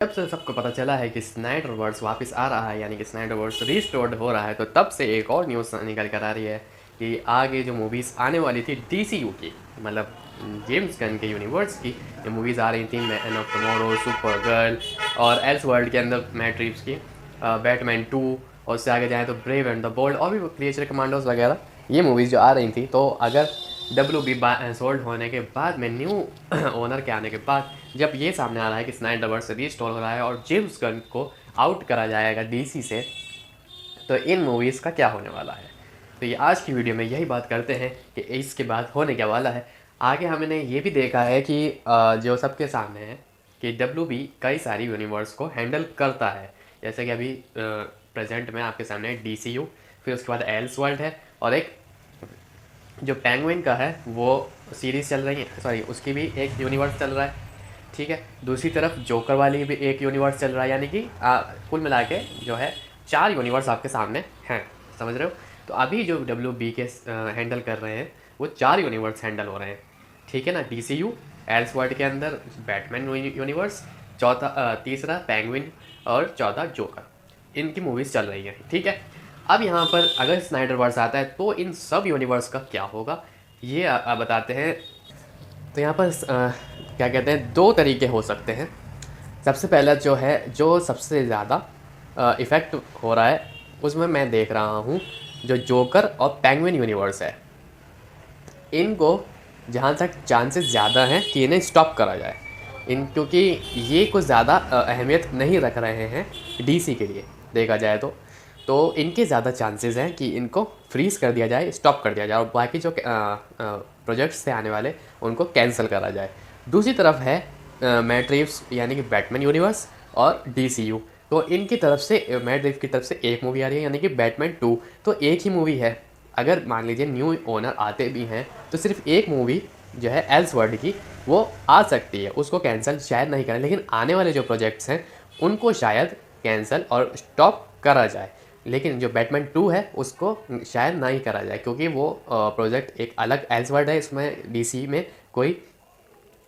जब से सबको पता चला है कि स्नाइडरवर्स वापस आ रहा है, यानी कि स्नाइडरवर्स रिस्टोर्ड हो रहा है, तो तब से एक और न्यूज़ निकल कर आ रही है कि आगे जो मूवीज़ आने वाली थी डीसीयू की, मतलब जेम्स गन के यूनिवर्स की जो मूवीज़ आ रही थी, man of tomorrow, super girl और एल्स वर्ल्ड के अंदर मैट रिव्स की, बैटमैन 2 और उससे आगे जाए तो ब्रेव एंड द बोल्ड और भी क्रिएचर कमांडोज वगैरह, ये मूवीज़ जो आ रही थी, तो अगर WB सोल्ड होने के बाद में न्यू ओनर के आने के बाद जब ये सामने आ रहा है कि स्नाइडरवर्स रिस्टोर हो रहा है और जेम्स गन को आउट करा जाएगा डीसी से, तो इन मूवीज़ का क्या होने वाला है। तो ये आज की वीडियो में यही बात करते हैं कि इसके बाद होने क्या वाला है। आगे हमने ये भी देखा है कि जो सबके सामने है कि WB कई सारी यूनिवर्स को हैंडल करता है, जैसे कि अभी प्रेजेंट में आपके सामने DCU, फिर उसके बाद एल्स वर्ल्ड है और एक जो पेंगुइन का है वो सीरीज़ चल रही है, सॉरी उसकी भी एक यूनिवर्स चल रहा है, ठीक है। दूसरी तरफ जोकर वाली भी एक यूनिवर्स चल रहा है, यानी कि कुल मिला के जो है 4 यूनिवर्स आपके सामने हैं, समझ रहे हो। तो अभी जो WB के हैंडल कर रहे हैं वो 4 यूनिवर्स हैंडल हो रहे हैं, ठीक है ना। DCU एल्स वर्ल्ड के अंदर बैटमैन यूनिवर्स, चौथा तीसरा पेंगुइन और चौथा जोकर, इनकी मूवीज़ चल रही हैं, ठीक है। अब यहाँ पर अगर स्नाइडरवर्स आता है तो इन सब यूनिवर्स का क्या होगा, ये बताते हैं। तो यहाँ पर क्या कहते हैं, 2 तरीके हो सकते हैं। सबसे पहला जो है, जो सबसे ज़्यादा इफ़ेक्ट हो रहा है उसमें मैं देख रहा हूँ जो जोकर और पेंगुइन यूनिवर्स है, इनको जहाँ तक चांसेस ज़्यादा हैं कि इन्हें स्टॉप करा जाए, क्योंकि ये कुछ ज़्यादा अहमियत नहीं रख रहे हैं डीसी के लिए, देखा जाए तो इनके ज़्यादा चांसेस हैं कि इनको फ्रीज़ कर दिया जाए, स्टॉप कर दिया जाए और बाकी जो प्रोजेक्ट्स से आने वाले उनको कैंसिल करा जाए। दूसरी तरफ है मैट रिव्स यानी कि बैटमैन यूनिवर्स और DCU, तो इनकी तरफ से मैट रिव्स की तरफ से एक मूवी आ रही है यानी कि बैटमैन 2, तो एक ही मूवी है। अगर मान लीजिए न्यू ओनर आते भी हैं तो सिर्फ एक मूवी जो है एल्स वर्ल्ड की वो आ सकती है, उसको कैंसिल शायद नहीं करें, लेकिन आने वाले जो प्रोजेक्ट्स हैं उनको शायद कैंसिल और स्टॉप करा जाए। लेकिन जो बैटमैन 2 है उसको शायद नहीं करा जाए, क्योंकि वो प्रोजेक्ट एक अलग एल्स वर्ल्ड है, इसमें DC में कोई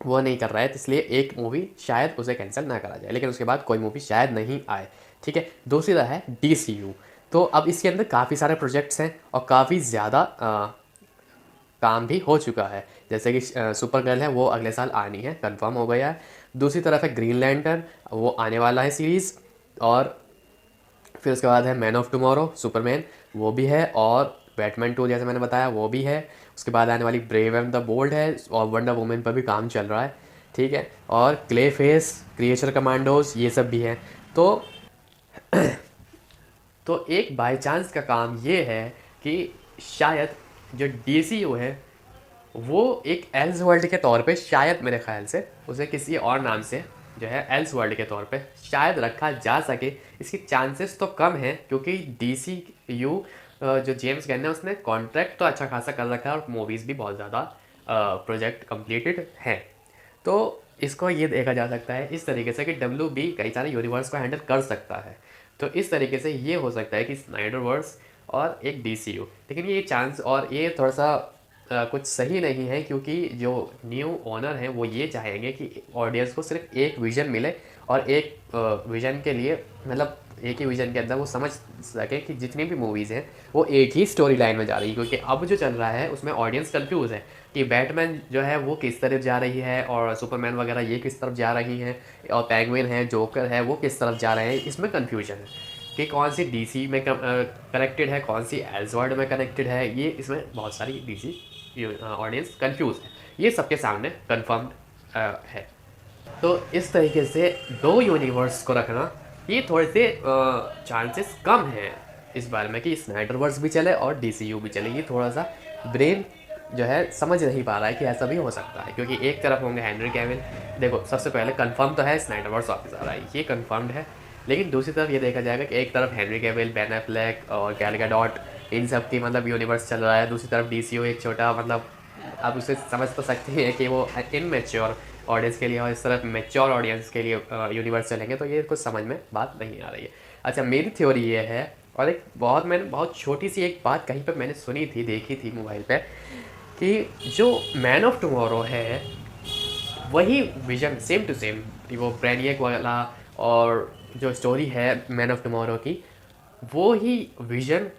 वो नहीं कर रहा है, इसलिए एक मूवी शायद उसे कैंसिल ना करा जाए, लेकिन उसके बाद कोई मूवी शायद नहीं आए, ठीक है। दूसरी है DCU, तो अब इसके अंदर काफ़ी सारे प्रोजेक्ट्स हैं और काफ़ी ज़्यादा काम भी हो चुका है, जैसे कि सुपर गर्ल है वो अगले साल आनी है, कंफर्म हो गया है। दूसरी तरफ है ग्रीन लैंटर्न, वो आने वाला है सीरीज़, और फिर उसके बाद है मैन ऑफ टुमारो सुपरमैन, वो भी है, और बैटमैन 2 जैसे मैंने बताया वो भी है। उसके बाद आने वाली ब्रेव एंड द बोल्ड है और वंडर वुमेन पर भी काम चल रहा है, ठीक है। और क्ले फेस, क्रिएचर कमांडोज, ये सब भी हैं। तो एक बाई चांस का काम ये है कि शायद जो DCU है वो एक एल्स वर्ल्ड के तौर पे, शायद मेरे ख्याल से उसे किसी और नाम से जो है एल्स वर्ल्ड के तौर पे शायद रखा जा सके। इसकी चांसेस तो कम है क्योंकि DCU जो जेम्स गन है उसने कॉन्ट्रैक्ट तो अच्छा खासा कर रखा है और मूवीज़ भी बहुत ज़्यादा प्रोजेक्ट कंप्लीटेड हैं। तो इसको ये देखा जा सकता है इस तरीके से कि WB कई सारे यूनिवर्स को हैंडल कर सकता है, तो इस तरीके से ये हो सकता है कि स्नाइडरवर्स और एक DCU। लेकिन ये चांस और ये थोड़ा सा कुछ सही नहीं है, क्योंकि जो न्यू ओनर हैं वो ये चाहेंगे कि ऑडियंस को सिर्फ एक विज़न मिले और एक विज़न के लिए, मतलब एक ही विज़न के अंदर वो समझ सके कि जितनी भी मूवीज़ हैं वो एक ही स्टोरी लाइन में जा रही है। क्योंकि अब जो चल रहा है उसमें ऑडियंस कंफ्यूज है कि बैटमैन जो है वो किस तरफ जा रही है और सुपरमैन वगैरह ये किस तरफ जा रही हैं, और पेंगुइन है, जोकर है, वो किस तरफ जा रहे हैं, इसमें कन्फ्यूजन है कि कौन सी DC में कनेक्टेड है, कौन सी एल्सवर्ल्ड में कनेक्टेड है। ये इसमें बहुत सारी DC ऑडियंस कंफ्यूज है, ये सबके सामने कन्फर्म्ड है। तो इस तरीके से 2 यूनिवर्स को रखना ये थोड़े से चांसेस कम हैं इस बारे में कि स्नाइडरवर्स भी चले और DCU भी चले। ये थोड़ा सा ब्रेन जो है समझ नहीं पा रहा है कि ऐसा भी हो सकता है, क्योंकि एक तरफ होंगे हेनरी कैविल, देखो सबसे पहले कंफर्म तो है स्नाइडरवर्स वापस आ रहा है, ये कंफर्म्ड है। लेकिन दूसरी तरफ ये देखा जाएगा कि एक तरफ हेनरी कैविल, बेन एफ्लेक और गैल गैडोट, इन सब की मतलब यूनिवर्स चल रहा है, दूसरी तरफ DCU एक छोटा, मतलब आप उसे समझ तो सकते हैं कि वो इनमेच्योर ऑडियंस के लिए और इस तरफ मेच्योर ऑडियंस के लिए यूनिवर्स चलेंगे, तो ये कुछ समझ में बात नहीं आ रही है। अच्छा, मेरी थ्योरी ये है, और मैंने बहुत छोटी सी एक बात कहीं पर मैंने सुनी थी, देखी थी मोबाइल पे, कि जो मैन ऑफ टुमारो है वही विजन सेम टू सेम, वो ब्रेनियक वाला और जो स्टोरी है मैन ऑफ टुमारो की, वो ही विजन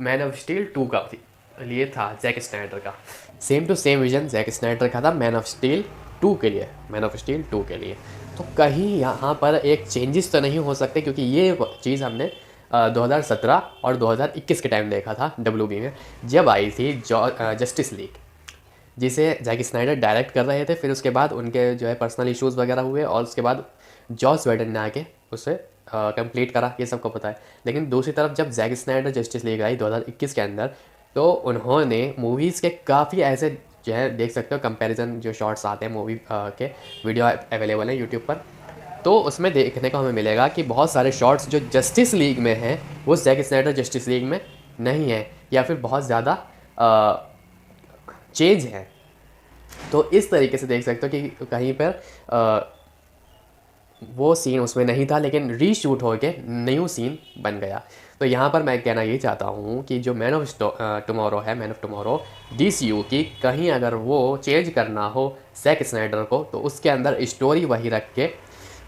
मैन ऑफ स्टील 2 का थी, लिए था जैक स्नाइडर का। Same to same vision Jack Snyder का था मैन ऑफ स्टील 2 के लिए, मैन ऑफ स्टील 2 के लिए। तो कहीं यहाँ पर एक चेंजेस तो नहीं हो सकते, क्योंकि ये चीज़ हमने 2017 और 2021 के टाइम देखा था WB में, जब आई थी जस्टिस लीग, जिसे जैक स्नाइडर डायरेक्ट कर रहे थे। फिर उसके बाद उनके जो है पर्सनल इश्यूज़ वगैरह हुए, और उसके बाद जॉस वेडन ने आके उसे कंप्लीट करा, ये सबको पता है। लेकिन दूसरी तरफ जब जैक स्नाइडर जस्टिस लीग आई 2021 के अंदर, तो उन्होंने मूवीज़ के काफ़ी ऐसे जो है देख सकते हो कंपैरिजन जो शॉर्ट्स आते हैं मूवी के, वीडियो अवेलेबल है यूट्यूब पर, तो उसमें देखने को हमें मिलेगा कि बहुत सारे शॉर्ट्स जो जस्टिस लीग में हैं वो जैक स्नाइडर जस्टिस लीग में नहीं है, या फिर बहुत ज़्यादा चेंज है। तो इस तरीके से देख सकते हो कि कहीं पर वो सीन उसमें नहीं था, लेकिन रीशूट होके न्यू सीन बन गया। तो यहाँ पर मैं कहना ये चाहता हूँ कि जो मैन ऑफ टुमारो है, मैन ऑफ टुमारो DCU की, कहीं अगर वो चेंज करना हो जैक स्नाइडर को, तो उसके अंदर स्टोरी वही रख के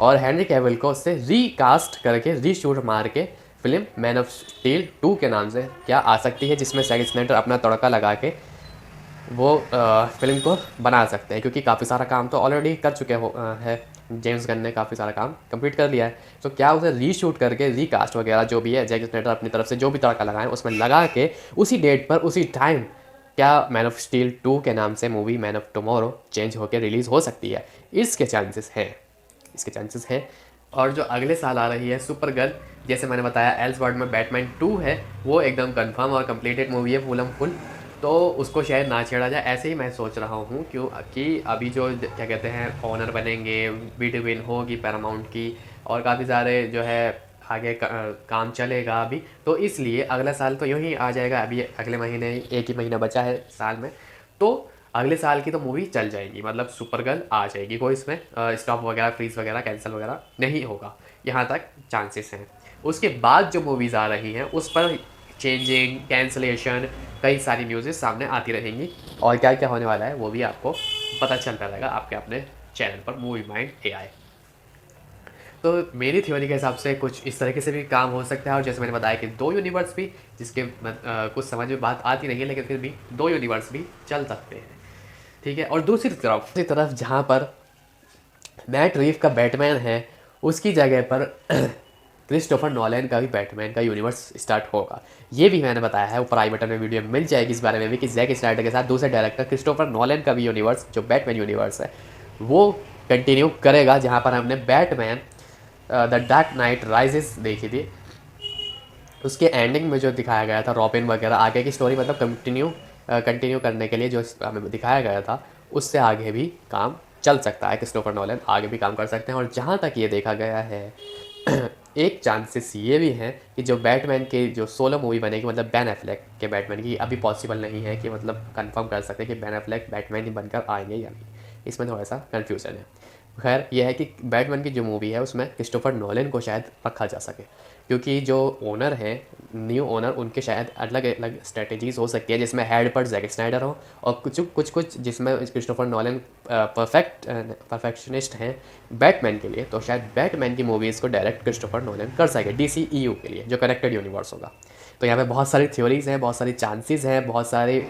और हेनरी कैविल को उससे रीकास्ट करके रीशूट मार के फिल्म मैन ऑफ स्टील 2 के नाम से क्या आ सकती है, जिसमें जैक स्नाइडर अपना तड़का लगा के वो फिल्म को बना सकते हैं। क्योंकि काफ़ी सारा काम तो ऑलरेडी कर चुके है, जेम्स गन ने काफ़ी सारा काम कंप्लीट कर लिया है। तो क्या उसे रीशूट करके रीकास्ट वगैरह जो भी है, जैक स्नाइडर अपनी तरफ से जो भी तड़का लगाएं उसमें लगा के उसी डेट पर उसी टाइम क्या मैन ऑफ स्टील 2 के नाम से movie man of tomorrow change होकर रिलीज़ हो सकती है। इसके चांसेस हैं, इसके चांसेस हैं। और जो अगले साल आ रही है सुपर गर्ल, जैसे मैंने बताया एल्सवर्ल्ड में बैटमैन 2 है, वो एकदम कंफर्म और कंप्लीटेड मूवी है फुल फुल, तो उसको शायद ना छेड़ा जाए, ऐसे ही मैं सोच रहा हूँ। क्यों कि अभी जो क्या कहते हैं ओनर बनेंगे, बिटवीन होगी पैरामाउंट की, और काफ़ी सारे जो है आगे काम चलेगा अभी, तो इसलिए अगला साल तो यूँ ही आ जाएगा। अभी अगले महीने एक ही महीना बचा है साल में, तो अगले साल की तो मूवी चल जाएगी, मतलब सुपर गर्ल आ जाएगी। कोई इसमें स्टॉप वगैरह, फ्रीज वगैरह, कैंसिल वगैरह नहीं होगा, यहाँ तक चांसेस हैं। उसके बाद जो मूवीज़ आ रही हैं उस पर चेंजिंग, कैंसलेशन, कई सारी न्यूज़ेस सामने आती रहेंगी, और क्या क्या होने वाला है वो भी आपको पता चलता रहेगा आपके अपने चैनल पर मूवी माइंड AI। तो मेरी थ्योरी के हिसाब से कुछ इस तरीके से भी काम हो सकता है। और जैसे मैंने बताया कि 2 यूनिवर्स भी, जिसके कुछ समझ में बात आती नहीं है, लेकिन फिर भी 2 यूनिवर्स भी चल सकते हैं, ठीक है। और दूसरी तरफ जहाँ पर मैट रीव का बैटमैन है, उसकी जगह पर क्रिस्टोफर नॉलन का भी बैटमैन का यूनिवर्स स्टार्ट होगा। ये भी मैंने बताया है, ऊपर आई बटन में वीडियो मिल जाएगी इस बारे में भी, कि जैक स्नाइडर के साथ दूसरे डायरेक्टर क्रिस्टोफर नॉलन का भी यूनिवर्स, जो बैटमैन यूनिवर्स है, वो कंटिन्यू करेगा। जहाँ पर हमने Batman the dark night rises देखी थी, उसके एंडिंग में जो दिखाया गया था रॉबिन वगैरह, आगे की स्टोरी मतलब कंटिन्यू करने के लिए जो हमें दिखाया गया था, उससे आगे भी काम चल सकता है। क्रिस्टोफर नॉलन आगे भी काम कर सकते हैं। और जहाँ तक ये देखा गया है एक चांसेस ये भी है कि जो बैटमैन के जो सोलो मूवी बनेगी, मतलब बैन एफ्लेक के बैटमैन की, अभी पॉसिबल नहीं है कि मतलब कंफर्म कर सकते कि बैन एफ्लेक बैटमैन ही बनकर आएंगे या नहीं, इसमें थोड़ा सा कन्फ्यूज़न है। खैर यह है कि बैटमैन की जो मूवी है उसमें क्रिस्टोफर नॉलन को शायद रखा जा सके, क्योंकि जो ओनर हैं, न्यू ओनर, उनके शायद अलग अलग स्ट्रेटजीज हो सकती है, जिसमें हेड पर जैक स्नाइडर हो, और कुछ जिसमें क्रिस्टोफर नॉलन परफेक्शनिस्ट हैं बैटमैन के लिए, तो शायद बैटमैन की मूवीज़ को डायरेक्ट क्रिस्टोफर नॉलन कर सके DCEU के लिए, जो कनेक्टेड यूनिवर्स होगा। तो यहाँ पे बहुत सारी थ्योरीज हैं, बहुत सारी चांसेस हैं, बहुत सारी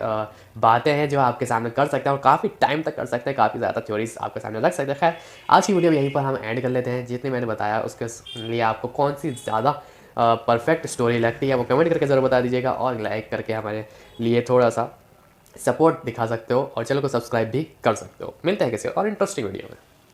बातें हैं जो आपके सामने कर सकते हैं, और काफ़ी टाइम तक कर सकते हैं, काफ़ी ज़्यादा थ्योरीज आपके सामने रख सकते हैं। खैर आज की वीडियो में यहीं पर हम एंड कर लेते हैं। जितनी मैंने बताया उसके लिए आपको कौन सी ज़्यादा परफेक्ट स्टोरी लगती है वो कमेंट करके ज़रूर बता दीजिएगा, और लाइक करके हमारे लिए थोड़ा सा सपोर्ट दिखा सकते हो, और चैनल को सब्सक्राइब भी कर सकते हो। मिलते हैं किसी और इंटरेस्टिंग वीडियो में।